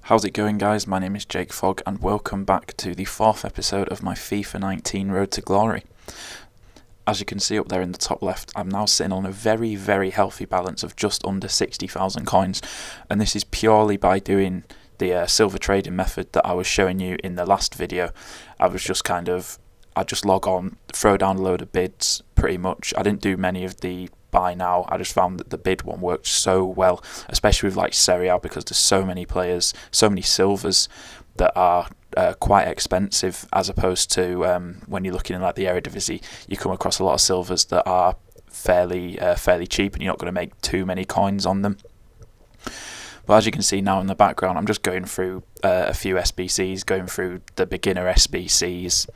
How's it going, guys? My name is Jake Fogg and welcome back to the 4th episode of my FIFA 19 Road to Glory. As you can see up there in the top left, I'm now sitting on a very, very healthy balance of just under 60,000 coins, and this is purely by doing the silver trading method that I was showing you in the last video. I just log on, throw down a load of bids pretty much. I didn't do many of the buy now. I just found that the bid one worked so well, especially with like Serie A, because there's so many players, so many silvers that are quite expensive, as opposed to when you're looking at like the Eredivisie, you come across a lot of silvers that are fairly cheap and you're not going to make too many coins on them. But as you can see now in the background, I'm just going through a few SBCs, going through the beginner SBCs,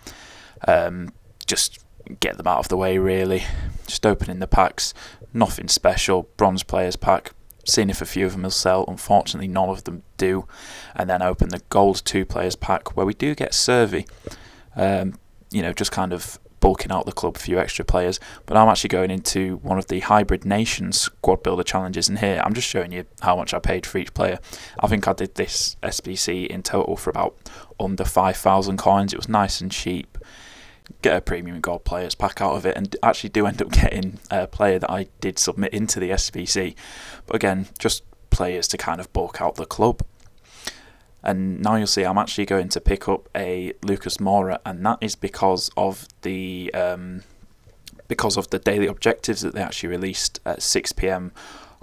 just get them out of the way really, just opening the packs, nothing special. Bronze players pack, seeing if a few of them will sell. Unfortunately none of them do. And then open the gold 2 players pack, where we do get Servi, just kind of bulking out the club, a few extra players. But I'm actually going into one of the Hybrid Nations squad builder challenges, and here I'm just showing you how much I paid for each player. I think I did this SBC in total for about under 5,000 coins. It was nice and cheap. Get a premium gold players pack out of it, and actually do end up getting a player that I did submit into the SBC. But again, just players to kind of bulk out the club. And now you'll see I'm actually going to pick up a Lucas Moura, and that is because of the daily objectives that they actually released at 6 PM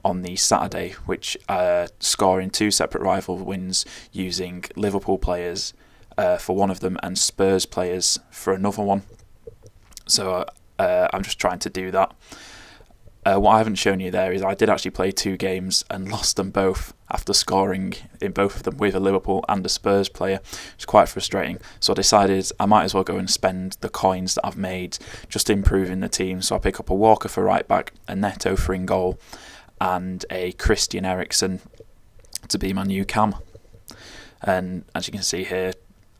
on the Saturday, which scoring 2 separate rival wins using Liverpool players for one of them and Spurs players for another one. So I'm just trying to do that. What I haven't shown you there is I did actually play 2 games and lost them both after scoring in both of them with a Liverpool and a Spurs player. It's quite frustrating. So I decided I might as well go and spend the coins that I've made just improving the team. So I pick up a Walker for right back, a Neto for in goal, and a Christian Eriksen to be my new cam. And as you can see here,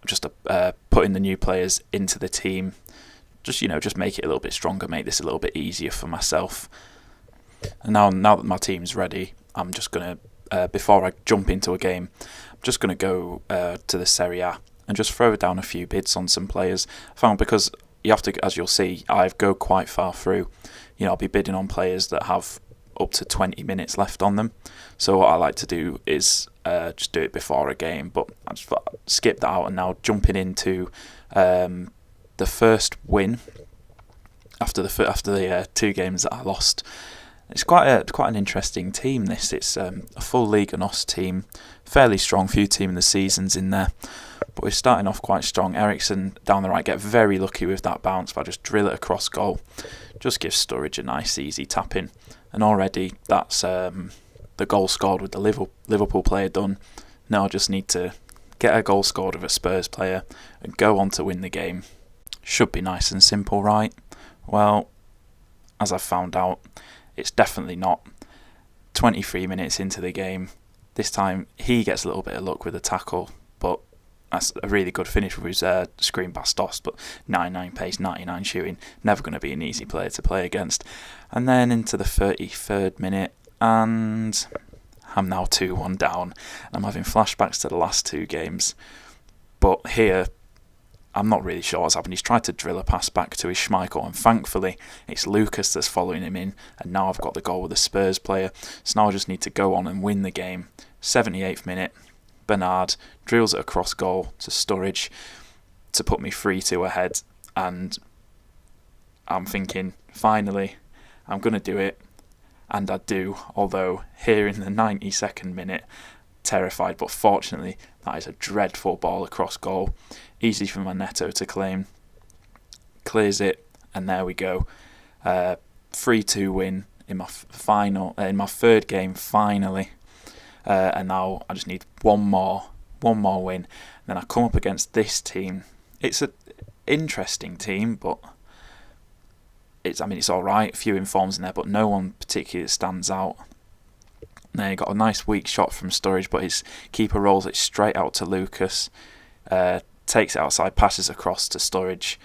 just putting the new players into the team, just make it a little bit stronger, make this a little bit easier for myself. And now that my team's ready, I'm just gonna before I jump into a game, I'm just gonna go to the Serie A and just throw down a few bids on some players. I found, because you have to, as you'll see, I go quite far through. I'll be bidding on players that have up to 20 minutes left on them. So what I like to do is just do it before a game, but I just skip that out, and now jumping into the first win after the 2 games that I lost. It's quite an interesting team. It's a full Liga NOS team, fairly strong, few team in the seasons in there, but we're starting off quite strong. Eriksen down the right, get very lucky with that bounce, but I just drill it across goal, just give Sturridge a nice easy tap in, and already that's the goal scored with the Liverpool player done. Now I just need to get a goal scored with a Spurs player and go on to win the game. Should be nice and simple, right? Well, as I've found out, it's definitely not. 23 minutes into the game, this time he gets a little bit of luck with a tackle, but that's a really good finish with his screen Bastos, but 99 pace, 99 shooting, never going to be an easy player to play against. And then into the 33rd minute, and I'm now 2-1 down. I'm having flashbacks to the last 2 games, but here I'm not really sure what's happened. He's tried to drill a pass back to his Schmeichel, and thankfully it's Lucas that's following him in, and now I've got the goal with the Spurs player. So now I just need to go on and win the game. 78th minute, Bernard drills it across goal to Sturridge to put me 3-2 ahead, and I'm thinking, finally, I'm going to do it, and I do, although here in the 92nd minute, terrified, but fortunately that is a dreadful ball across goal, easy for my Neto to claim, clears it, and there we go. 3-2 win in my in my 3rd game finally, and now I just need one more win, and then I come up against this team. It's an interesting team, but it's alright, a few informs in there, but no one particularly stands out. There you got a nice weak shot from Sturridge, but his keeper rolls it straight out to Lucas, takes it outside, passes across to Sturridge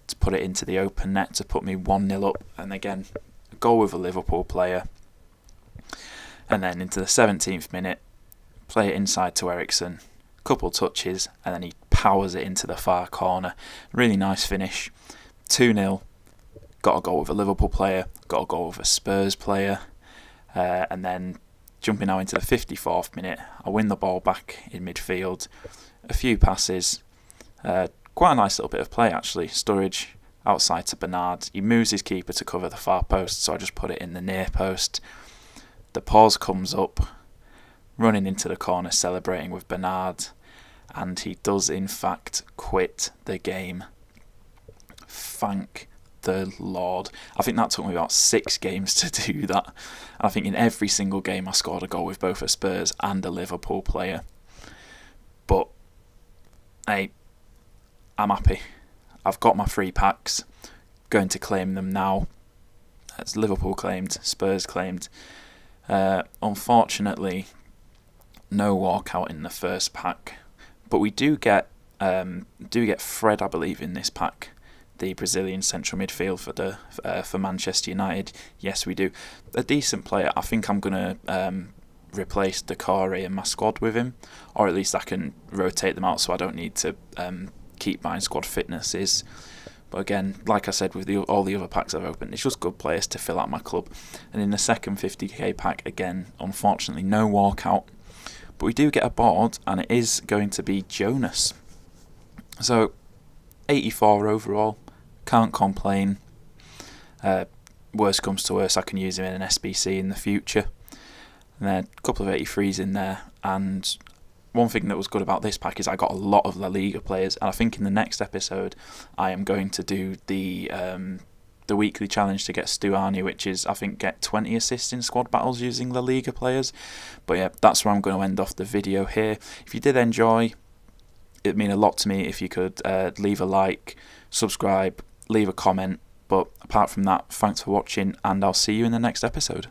to put it into the open net to put me 1-0 up, and again a goal with a Liverpool player. And then into the 17th minute, play it inside to Eriksen, couple touches, and then he powers it into the far corner. Really nice finish. 2-0. Got a goal with a Liverpool player, got a goal with a Spurs player, and then jumping now into the 54th minute, I win the ball back in midfield. A few passes, quite a nice little bit of play actually. Sturridge outside to Bernard. He moves his keeper to cover the far post, so I just put it in the near post. The pause comes up, running into the corner, celebrating with Bernard, and he does in fact quit the game. Thank the Lord. I think that took me about 6 games to do that. And I think in every single game I scored a goal with both a Spurs and a Liverpool player. But hey, I'm happy. I've got my 3 packs. Going to claim them now. That's Liverpool claimed, Spurs claimed. Unfortunately, no walkout in the first pack. But we do get Fred, I believe, in this pack. The Brazilian central midfield for Manchester United. Yes, we do. A decent player. I think I'm going to replace Decore in my squad with him, or at least I can rotate them out so I don't need to keep my squad fitnesses. But again, like I said, with all the other packs I've opened, it's just good players to fill out my club. And in the second 50k pack, again, unfortunately, no walkout. But we do get a board, and it is going to be Jonas. So, 84 overall. Can't complain. Worst comes to worst, I can use him in an SBC in the future. And then a couple of 83s in there. And one thing that was good about this pack is I got a lot of La Liga players. And I think in the next episode, I am going to do the weekly challenge to get Stuani, which is, I think, get 20 assists in squad battles using La Liga players. But yeah, that's where I'm going to end off the video here. If you did enjoy, it'd mean a lot to me if you could leave a like, subscribe, leave a comment. But apart from that, thanks for watching, and I'll see you in the next episode.